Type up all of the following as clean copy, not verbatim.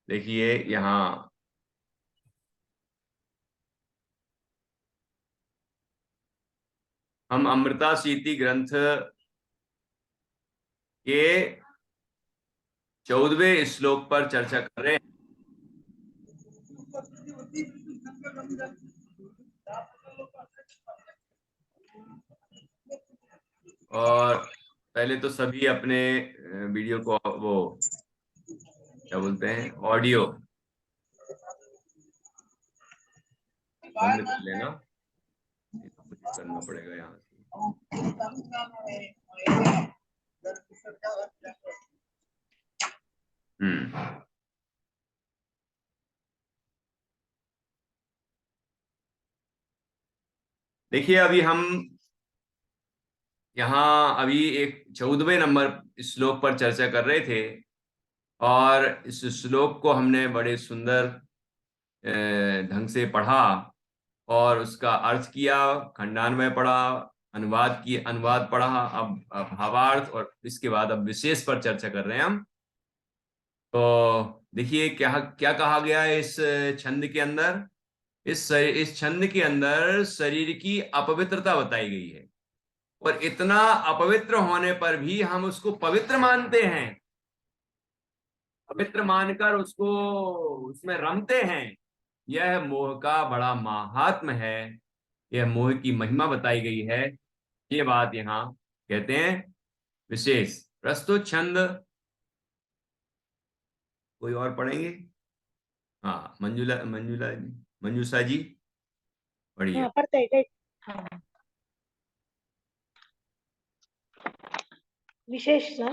देखिए यहाँ हम अमृता सीति ग्रंथ के 14वें श्लोक पर चर्चा कर रहे हैं। और पहले तो सभी अपने वीडियो को वो क्या बोलते हैं, ऑडियो बंद कर लेना। ये तो कुछ करना पड़ेगा यहाँ से। देखिए अभी हम यहाँ अभी एक 14वें नंबर श्लोक पर चर्चा कर रहे थे, और इस श्लोक को हमने बड़े सुंदर ढंग से पढ़ा और उसका अर्थ किया, खंडान्वय पढ़ा, अनुवाद पढ़ा, अब भावार्थ, और इसके बाद अब विशेष पर चर्चा कर रहे हैं हम। तो देखिए क्या क्या कहा गया है इस छंद के अंदर। इस छंद के अंदर शरीर की अपवित्रता बताई गई है, और इतना अपवित्र होने पर भी हम उसको पवित्र मानते हैं, पवित्र मानकर उसको उसमें रमते हैं। यह मोह का बड़ा महात्म है, यह मोह की महिमा बताई गई है। ये बात यहाँ कहते हैं विशेष। प्रस्तुत छंद कोई और पढ़ेंगे? हाँ, मंजूषा जी पढ़िए। हाँ, पढ़ते हैं। हाँ, विशेष ना?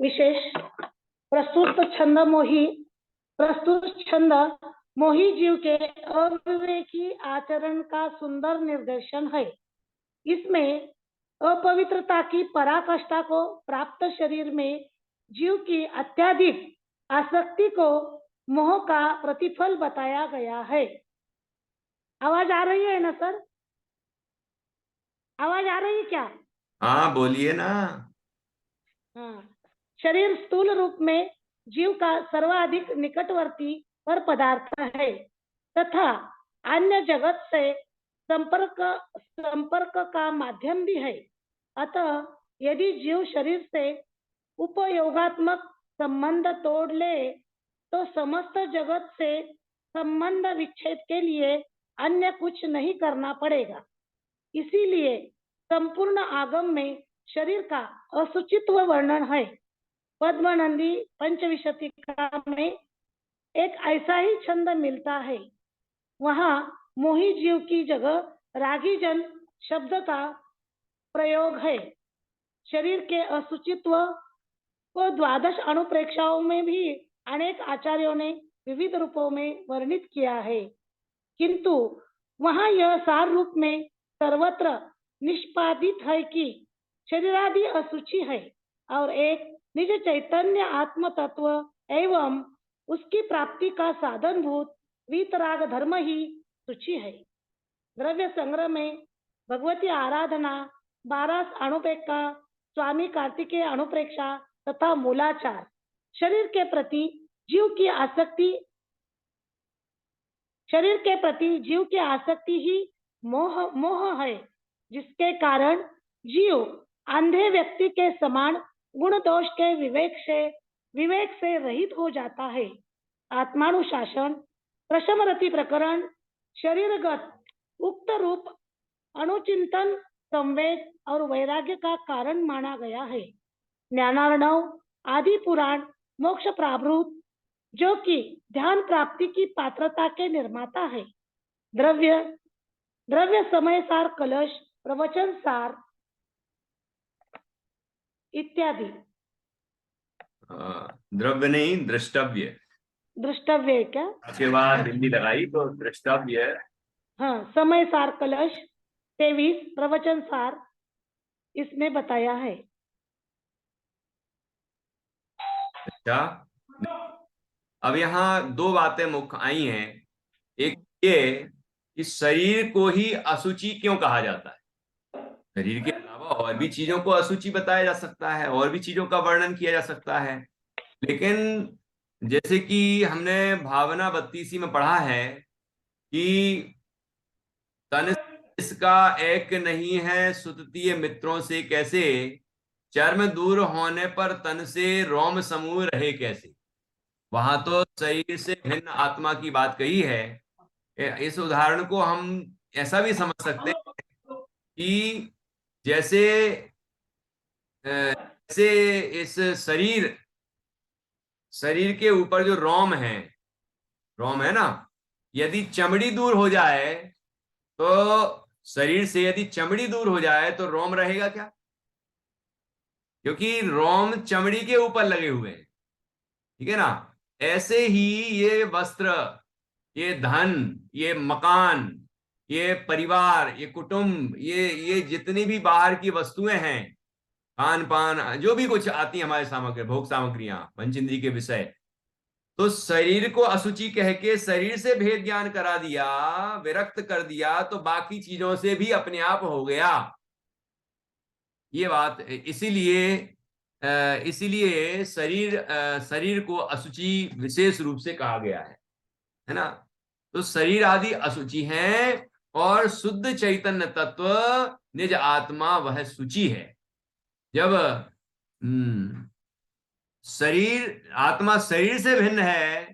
विशेष प्रस्तुत छंद मोही जीव के अविवेकी आचरण का सुंदर निर्देशन है। इसमें अपवित्रता की पराकाष्ठा को प्राप्त शरीर में जीव की अत्यधिक आसक्ति को मोह का प्रतिफल बताया गया है। आवाज आ रही है ना सर? आवाज आ रही है क्या? हाँ बोलिए ना। हाँ। शरीर स्थूल रूप में जीव का सर्वाधिक निकटवर्ती पर पदार्थ है तथा अन्य जगत से संपर्क का माध्यम भी है। अतः यदि जीव शरीर से उपयोगात्मक संबंध तोड़ ले तो समस्त जगत से संबंध विच्छेद के लिए अन्य कुछ नहीं करना पड़ेगा। इसीलिए संपूर्ण आगम में शरीर का असुचित्व वर्णन है। पद्मनंदी पंचविंशतिका में एक ऐसा ही छंद मिलता है। वहाँ मोही जीव की जगह रागी जन शब्द का प्रयोग है। शरीर के असुचित्व को 12 अणुप्रेक्षाओं में भी अनेक आचार्यों ने विविध रूपों में वर्णित किया है, किंतु वहाँ यह सार रूप में सर्वत्र निष्पादित है कि शरीरादि अशुचि है और एक निज चैतन्य आत्म तत्व एवं उसकी प्राप्ति का साधनभूत वीतराग धर्म ही शुचि है। द्रव्य संग्रह में भगवती आराधना, 12 अणुप्रेक्षा, स्वामी कार्तिकेय अणुप्रेक्षा तथा मूलाचार, शरीर के प्रति जीव की आसक्ति ही मोह है, जिसके कारण जीव अंधे व्यक्ति के समान गुण दोष के विवेक से रहित हो जाता है। आत्मानुशासन, प्रशमरति प्रकरण, शरीरगत उक्त रूप अनुचिंतन, संवेद और वैराग्य का कारण माना गया है। ज्ञानार्णव, आदि पुराण, मोक्ष प्राभूत, जो कि ध्यान प्राप्ति की पात्रता के निर्माता है। द्रव्य समय सार कलश, प्रवचन सार इत्यादि। द्रव्य नहीं, दृष्टव्य। दृष्टव्य क्या? उसके बाद बिंदी लगाई तो दृष्टव्य। हाँ, समय सार कलश 23, प्रवचन सार इसमें बताया है। अच्छा, अब यहाँ दो बातें मुख्य आई हैं। एक ये कि शरीर को ही असुचि क्यों कहा जाता है। शरीर के अलावा और भी चीजों को अशुचि बताया जा सकता है, और भी चीजों का वर्णन किया जा सकता है। लेकिन जैसे कि हमने भावना 32 में पढ़ा है कि तन इसका एक नहीं है, सुततीय मित्रों से कैसे, चर्म दूर होने पर तन से रोम समूह रहे कैसे। वहां तो शरीर से भिन्न आत्मा की बात कही है। इस उदाहरण को हम ऐसा भी समझ सकते हैं कि जैसे जैसे इस शरीर शरीर के ऊपर जो रोम है ना, यदि चमड़ी दूर हो जाए, तो शरीर से यदि चमड़ी दूर हो जाए तो रोम रहेगा क्या? क्योंकि रोम चमड़ी के ऊपर लगे हुए हैं, ठीक है ना। ऐसे ही ये वस्त्र, ये धन, ये मकान, ये परिवार, ये कुटुंब, ये जितनी भी बाहर की वस्तुएं हैं, खान पान, जो भी कुछ आती है हमारे सामग्री, भोग सामग्रियां, पंचेंद्रिय के विषय, तो शरीर को अशुचि कह के शरीर से भेद ज्ञान करा दिया, विरक्त कर दिया, तो बाकी चीजों से भी अपने आप हो गया। ये बात इसीलिए शरीर को अशुचि विशेष रूप से कहा गया है ना। तो शरीर आदि अशुचि हैं, और शुद्ध चैतन्य तत्व निज आत्मा वह शुचि है। जब शरीर आत्मा शरीर से भिन्न है,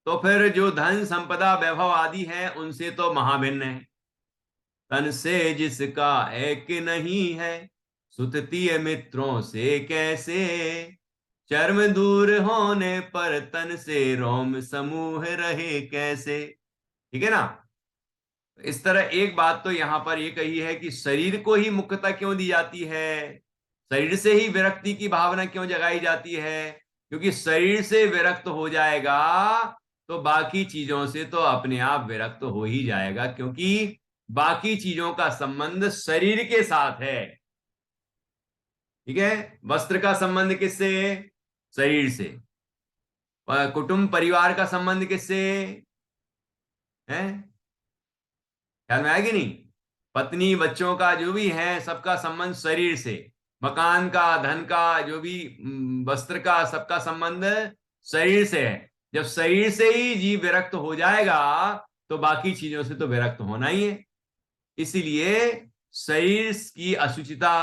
तो फिर जो धन संपदा वैभव आदि है उनसे तो महाभिन्न है। तन से जिसका एक नहीं है, सुततीय मित्रों से कैसे, चर्म दूर होने पर तन से रोम समूह रहे कैसे। ठीक है ना। इस तरह एक बात तो यहां पर ये कही है कि शरीर को ही मुख्यता क्यों दी जाती है, शरीर से ही विरक्ति की भावना क्यों जगाई जाती है, क्योंकि शरीर से विरक्त हो जाएगा तो बाकी चीजों से तो अपने आप विरक्त हो ही जाएगा, क्योंकि बाकी चीजों का संबंध शरीर के साथ है। ठीक है। वस्त्र का संबंध किससे? शरीर से। कुटुंब परिवार का संबंध किससे है? ख्याल में आएगी नहीं? पत्नी बच्चों का जो भी है, सबका संबंध शरीर से। मकान का, धन का, जो भी वस्त्र का, सबका संबंध शरीर से है। जब शरीर से ही जीव विरक्त हो जाएगा तो बाकी चीजों से तो विरक्त होना ही है। इसीलिए शरीर की अशुचिता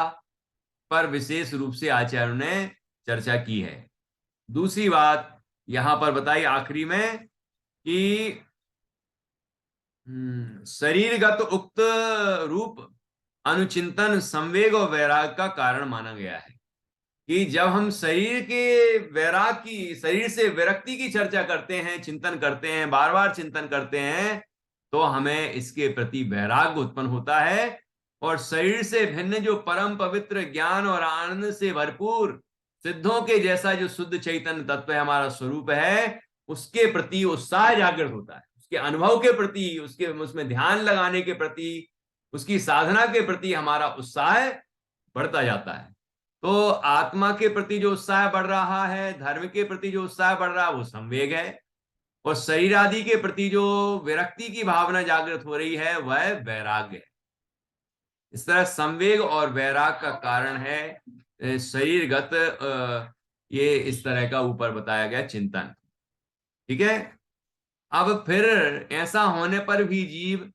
पर विशेष रूप से आचार्यों ने चर्चा की है। दूसरी बात यहां पर बताई आखिरी में कि शरीरगत उक्त रूप अनुचिंतन संवेग और वैराग का कारण माना गया है। कि जब हम शरीर के वैराग की, शरीर से विरक्ति की चर्चा करते हैं, चिंतन करते हैं, बार बार चिंतन करते हैं, तो हमें इसके प्रति वैराग्य उत्पन्न होता है। और शरीर से भिन्न जो परम पवित्र ज्ञान और आनंद से भरपूर सिद्धों के जैसा जो शुद्ध चैतन्य तत्व है, हमारा स्वरूप है, उसके प्रति उत्साह जागृत होता है। उसके अनुभव के प्रति, उसके उसमें ध्यान लगाने के प्रति, उसकी साधना के प्रति हमारा उत्साह बढ़ता जाता है। तो आत्मा के प्रति जो उत्साह बढ़ रहा है, धर्म के प्रति जो उत्साह बढ़ रहा है, वो संवेग है। और शरीर आदि के प्रति जो विरक्ति की भावना जागृत हो रही है, वह वैराग्य है। इस तरह संवेग और वैराग का कारण है शरीरगत ये इस तरह का ऊपर बताया गया चिंतन। ठीक है। अब फिर ऐसा होने पर भी जीव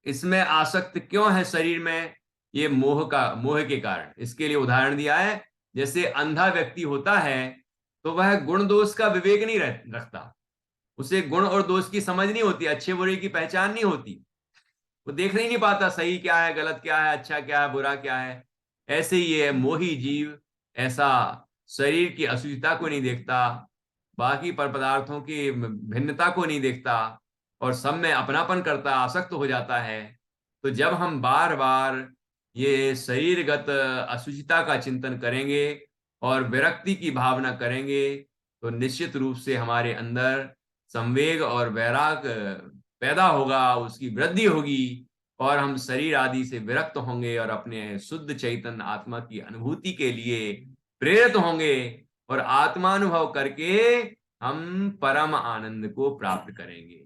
इसमें आसक्त क्यों है शरीर में? ये मोह के कारण। इसके लिए उदाहरण दिया है, जैसे अंधा व्यक्ति होता है तो वह गुण दोष का विवेक नहीं रखता। उसे गुण और दोष की समझ नहीं होती, अच्छे बुरे की पहचान नहीं होती। वो देख ही नहीं पाता सही क्या है, गलत क्या है, अच्छा क्या है, बुरा क्या है। ऐसे ही है मोही जीव, ऐसा शरीर की अशुचिता को नहीं देखता, बाकी पर पदार्थों की भिन्नता को नहीं देखता, और सब में अपनापन करता, आसक्त हो जाता है। तो जब हम बार बार ये शरीरगत अशुचिता का चिंतन करेंगे और विरक्ति की भावना करेंगे, तो निश्चित रूप से हमारे अंदर संवेग और वैराग पैदा होगा, उसकी वृद्धि होगी, और हम शरीर आदि से विरक्त होंगे और अपने शुद्ध चैतन्य आत्मा की अनुभूति के लिए प्रेरित होंगे, और आत्मानुभव करके हम परम आनंद को प्राप्त करेंगे।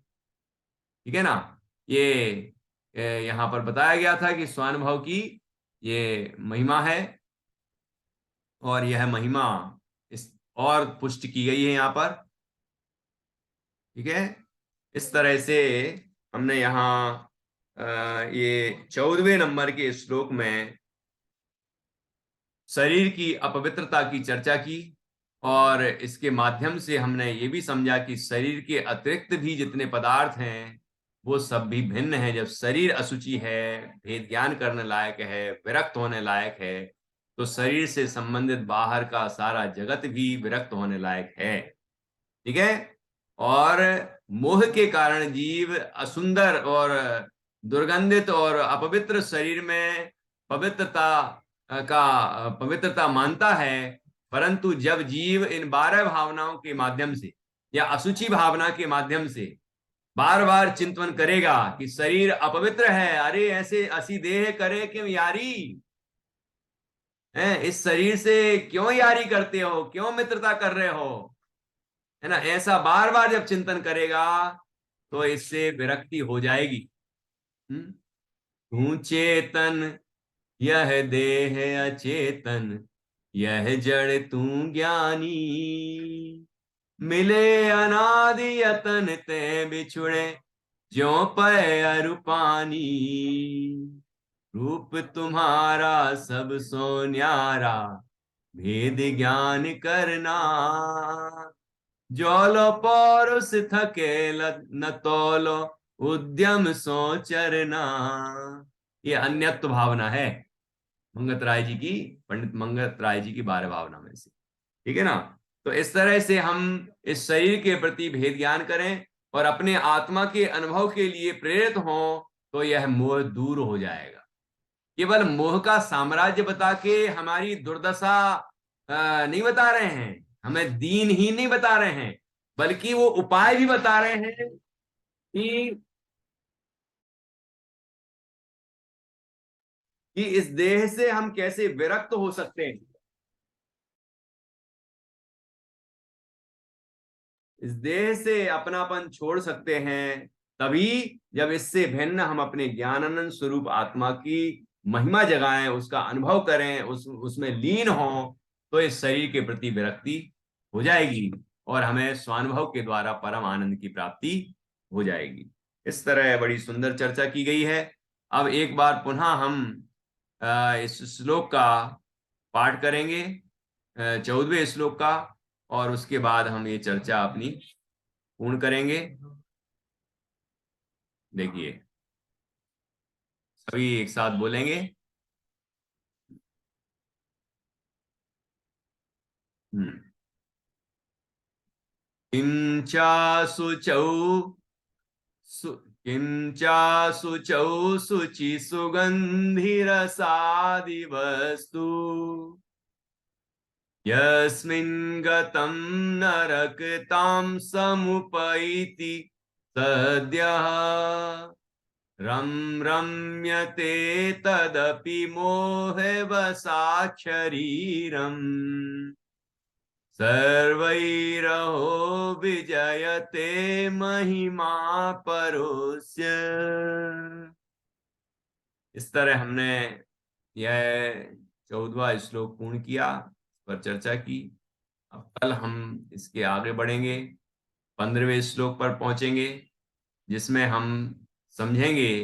ठीक है ना। ये यहाँ पर बताया गया था कि स्वानुभव की ये महिमा है, और यह महिमा इस और पुष्टि की गई है यहाँ पर। ठीक है, इस तरह से हमने यहाँ ये 14वें नंबर के श्लोक में शरीर की अपवित्रता की चर्चा की, और इसके माध्यम से हमने ये भी समझा कि शरीर के अतिरिक्त भी जितने पदार्थ हैं वो सब भी भिन्न है। जब शरीर अशुचि है, भेद ज्ञान करने लायक है, विरक्त होने लायक है, तो शरीर से संबंधित बाहर का सारा जगत भी विरक्त होने लायक है। ठीक है, और मोह के कारण जीव असुंदर और दुर्गंधित और अपवित्र शरीर में पवित्रता मानता है, परंतु जब जीव इन 12 भावनाओं के माध्यम से या अशुचि भावना के माध्यम से बार बार चिंतन करेगा कि शरीर अपवित्र है, अरे ऐसे असी देह करे क्यों यारी, है इस शरीर से क्यों यारी करते हो, क्यों मित्रता कर रहे हो, है ना, ऐसा बार बार जब चिंतन करेगा तो इससे विरक्ति हो जाएगी। तू चेतन यह देह अचेतन, यह जड़ तू ज्ञानी, मिले अनादि यतन ते बिछुड़े, ज्यों पय अरूपानी, रूप तुम्हारा सब सो न्यारा, भेद ज्ञान करना, जोलो पौरुष थके न तोलो, उद्यम सो चरना। ये अन्यत्व भावना है मंगत राय जी की, पंडित मंगत राय जी की 12 भावना में से। ठीक है ना, तो इस तरह से हम इस शरीर के प्रति भेद ज्ञान करें और अपने आत्मा के अनुभव के लिए प्रेरित हों, तो यह मोह दूर हो जाएगा। केवल मोह का साम्राज्य बता के हमारी दुर्दशा नहीं बता रहे हैं, हमें दीन ही नहीं बता रहे हैं, बल्कि वो उपाय भी बता रहे हैं कि इस देह से हम कैसे विरक्त हो सकते हैं, इस देह से अपनापन छोड़ सकते हैं, तभी जब इससे भिन्न हम अपने ज्ञानानंद स्वरूप आत्मा की महिमा जगाएं, उसका अनुभव करें, उसमें लीन हों, तो इस शरीर के प्रति विरक्ति हो जाएगी और हमें स्वानुभव के द्वारा परम आनंद की प्राप्ति हो जाएगी। इस तरह बड़ी सुंदर चर्चा की गई है। अब एक बार पुनः हम इस श्लोक का पाठ करेंगे, 14वें श्लोक का, और उसके बाद हम ये चर्चा अपनी पूर्ण करेंगे। देखिए, सभी एक साथ बोलेंगे। किंचा शुचौ किंचा शुचौ शुचि सुगंधिरसादि वस्तु, यस्मिन् गतं नरकतां समुपैति सद्यः, रम्यते तदपि मोहवशात् शरीरम्, सर्वैरहो विजयते महिमा परोस्य। इस तरह हमने यह 14वां श्लोक पूर्ण किया, इस पर चर्चा की। अब कल हम इसके आगे बढ़ेंगे, 15वें श्लोक पर पहुंचेंगे, जिसमें हम समझेंगे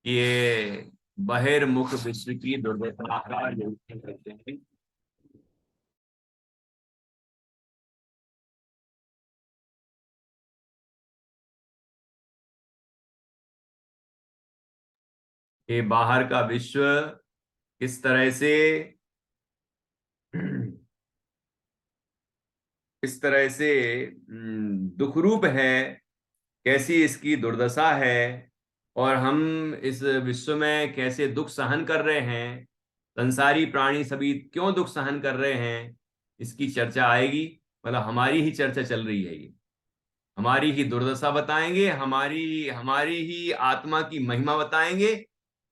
कि ये बहिर्मुख विश्व की दुर्दशा का निरूपण करते हैं। ये बाहर का विश्व किस तरह से इस तरह से दुख रूप है, कैसी इसकी दुर्दशा है, और हम इस विश्व में कैसे दुख सहन कर रहे हैं, संसारी प्राणी सभी क्यों दुख सहन कर रहे हैं, इसकी चर्चा आएगी। मतलब हमारी ही चर्चा चल रही है, ये हमारी ही दुर्दशा बताएंगे, हमारी हमारी ही आत्मा की महिमा बताएंगे,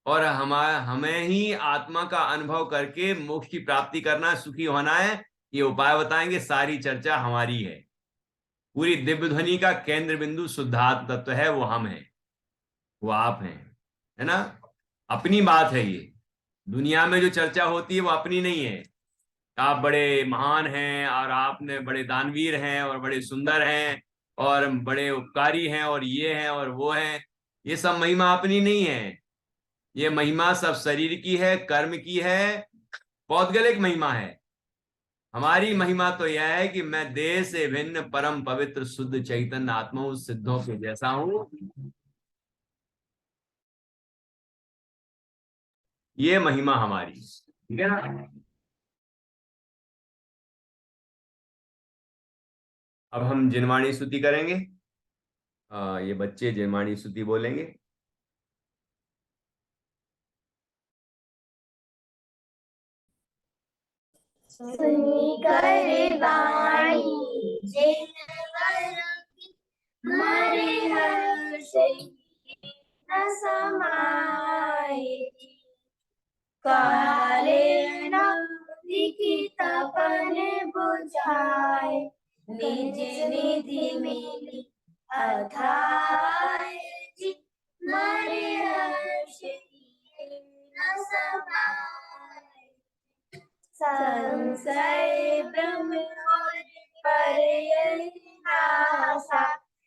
और हमें ही आत्मा का अनुभव करके मोक्ष की प्राप्ति करना, सुखी होना है, ये उपाय बताएंगे। सारी चर्चा हमारी है, पूरी दिव्य ध्वनि का केंद्र बिंदु शुद्धात्म तत्व है, वो हम हैं, वो आप हैं, है ना, अपनी बात है ये। दुनिया में जो चर्चा होती है वो अपनी नहीं है। आप बड़े महान हैं और आपने बड़े दानवीर हैं और बड़े सुंदर हैं और बड़े उपकारी हैं और ये हैं और वो हैं, ये सब महिमा अपनी नहीं है। ये महिमा सब शरीर की है, कर्म की है, पौद्गलिक महिमा है। हमारी महिमा तो यह है कि मैं देह से भिन्न परम पवित्र शुद्ध चैतन्य आत्मा हूं, सिद्धों के जैसा हूं। ये महिमा हमारी, ठीक है ना। अब हम जिनवाणी स्तुति करेंगे। ये बच्चे जिनवाणी स्तुति बोलेंगे। सुनी कर वाणी जिन वर मरे हर्ष न समाए, काले न लिखित तपन बुझाए, निज निधि मिली अधाय जी, मरे हर्ष न समाए। संशय भ्रम और परिहासा,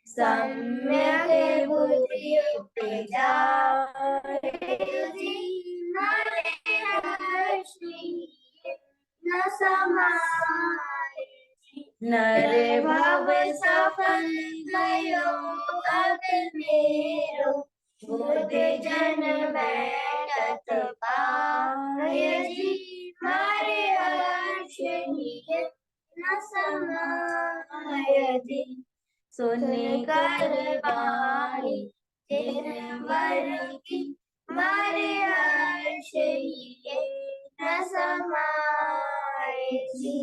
सम्यक बुद्धि उपजाए जी, मरे हर्षि न समाए। नर भव सफल गयो अब मेरो, बुद्धि जन बैठत पाय जी, हरे हर्ष न समाय जी। सुन कर वाणी जिन वर की, हरे हर्ष न समाय जी।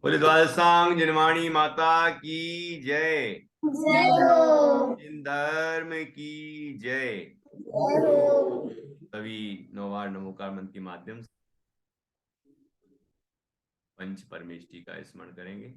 बोले द्वादशांग जिनवाणी माता की जय। जय हो। जिन धर्म की जय। जय हो। सभी नौवार नमोकार मंत्र के माध्यम से पंच परमेष्टि का स्मरण करेंगे।